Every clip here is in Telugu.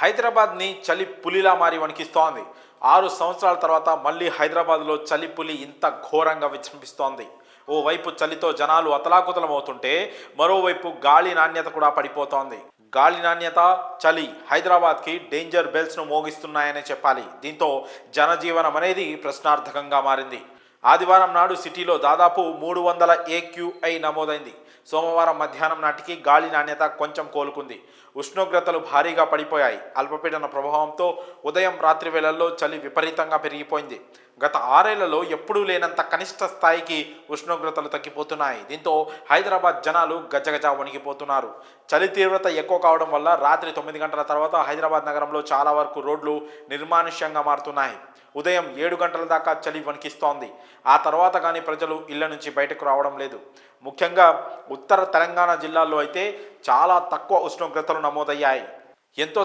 హైదరాబాద్ని చలి పులిలా మారి వణికిస్తోంది. 6 సంవత్సరాల తర్వాత మళ్ళీ హైదరాబాద్లో చలి పులి ఇంత ఘోరంగా విజృంభిస్తోంది. ఓవైపు చలితో జనాలు అతలాకుతలమవుతుంటే మరోవైపు గాలి నాణ్యత కూడా పడిపోతోంది. గాలి నాణ్యత, చలి హైదరాబాద్కి డేంజర్ బెల్స్ను మోగిస్తున్నాయనే చెప్పాలి. దీంతో జనజీవనం అనేది ప్రశ్నార్థకంగా మారింది. ఆదివారం నాడు సిటీలో దాదాపు 300 AQI నమోదైంది. సోమవారం మధ్యాహ్నం నాటికి గాలి నాణ్యత కొంచెం కోలుకుంది. ఉష్ణోగ్రతలు భారీగా పడిపోయాయి. అల్పపీడన ప్రభావంతో ఉదయం రాత్రి వేళల్లో చలి విపరీతంగా పెరిగిపోయింది. గత 6 ఏళ్లలో ఎప్పుడూ లేనంత కనిష్ట స్థాయికి ఉష్ణోగ్రతలు తగ్గిపోతున్నాయి. దీంతో హైదరాబాద్ జనాలు గజగజ వణికిపోతున్నారు. చలి తీవ్రత ఎక్కువ కావడం వల్ల రాత్రి 9 గంటల తర్వాత హైదరాబాద్ నగరంలో చాలా వరకు రోడ్లు నిర్మానుష్యంగా మారుతున్నాయి. ఉదయం 7 గంటల దాకా చలి వణికిస్తోంది. ఆ తర్వాత కానీ ప్రజలు ఇళ్ల నుంచి బయటకు రావడం లేదు. ముఖ్యంగా ఉత్తర తెలంగాణ జిల్లాల్లో అయితే చాలా తక్కువ ఉష్ణోగ్రతలు నమోదయ్యాయి. ఎంతో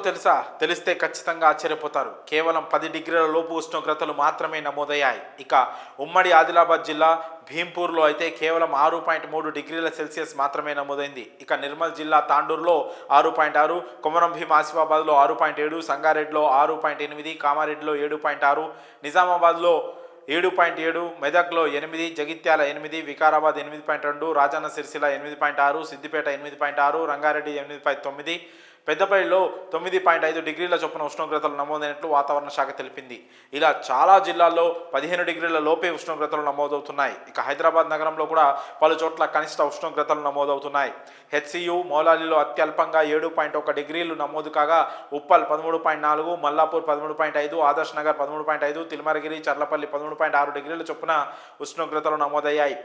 తెలిస్తే ఖచ్చితంగా ఆశ్చర్యపోతారు. కేవలం 10 డిగ్రీల లోపు ఉష్ణోగ్రతలు మాత్రమే నమోదయ్యాయి. ఇక ఉమ్మడి ఆదిలాబాద్ జిల్లా భీంపూర్లో అయితే కేవలం 6.3 డిగ్రీల సెల్సియస్ మాత్రమే నమోదైంది. ఇక నిర్మల్ జిల్లా తాండూరులో 6.6, కొమరం భీం ఆసిఫాబాద్లో 6.7, సంగారెడ్డిలో 6.8, కామారెడ్డిలో 7.6, నిజామాబాద్లో 7.7, మెదక్లో 8, జగిత్యాల 8, వికారాబాద్ 8.2, రాజన్న సిరిసిల్ల 8.6, సిద్దిపేట 8.6, రంగారెడ్డి 8.9, పెద్దపల్లిలో 9.5 డిగ్రీల చొప్పున ఉష్ణోగ్రతలు నమోదైనట్లు వాతావరణ శాఖ తెలిపింది. ఇలా చాలా జిల్లాల్లో 15 డిగ్రీల లోపే ఉష్ణోగ్రతలు నమోదవుతున్నాయి. ఇక హైదరాబాద్ నగరంలో కూడా పలు చోట్ల కనిష్ట ఉష్ణోగ్రతలు నమోదవుతున్నాయి. హెచ్సియు మౌలాలిలో అత్యల్పంగా 7.1 డిగ్రీలు నమోదు కాగా ఉప్పల్ 13.4, మల్లాపూర్ 13.5, ఆదర్శ్ నగర్ 13.5, తిల్మరగిరి, చర్లపల్లి 13.6 డిగ్రీల చొప్పున ఉష్ణోగ్రతలు నమోదయ్యాయి.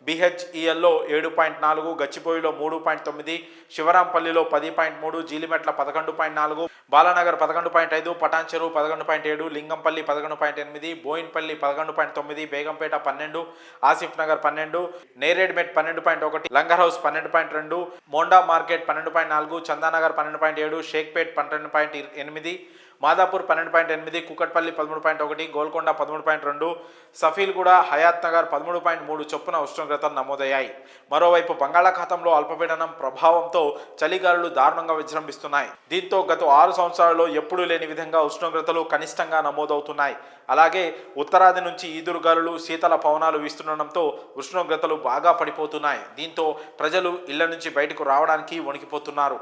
బిహెచ్ఈఎల్లో 7.4, గచ్చిపోయిలో 3.9, శివరాంపల్లిలో 10.3, జీలిమెట్ల 11.4, బాలానగర్ 11.5, పటాన్చెరు 11.7, లింగంపల్లి 11.8, బోయిన్పల్లి 11.9, బేగంపేట 12, ఆసిఫ్ నగర్ 12, నేరేడ్మెట్ 12.1, లంగర్ హౌస్ 12.2, మోండా మార్కెట్ 12.4, చందానగర్ 12.7, షేక్పేట్ 12.8, మాదాపూర్ 12.8, కుకట్పల్లి 13.1, గోల్కొండ 13.2, సఫీల్గూడ, హయాత్ నగర్ 13.3 చొప్పున ఉష్ణోగ్రతలు నమోదయ్యాయి. మరోవైపు బంగాళాఖాతంలో అల్పపీడనం ప్రభావంతో చలిగాలులు దారుణంగా విజృంభిస్తున్నాయి. దీంతో గత 6 సంవత్సరాల్లో ఎప్పుడూ లేని విధంగా ఉష్ణోగ్రతలు కనిష్టంగా నమోదవుతున్నాయి. అలాగే ఉత్తరాది నుంచి ఈదురుగాలులు, శీతల పవనాలు వీస్తుండడంతో ఉష్ణోగ్రతలు బాగా పడిపోతున్నాయి. దీంతో ప్రజలు ఇళ్ల నుంచి బయటకు రావడానికి వణికిపోతున్నారు.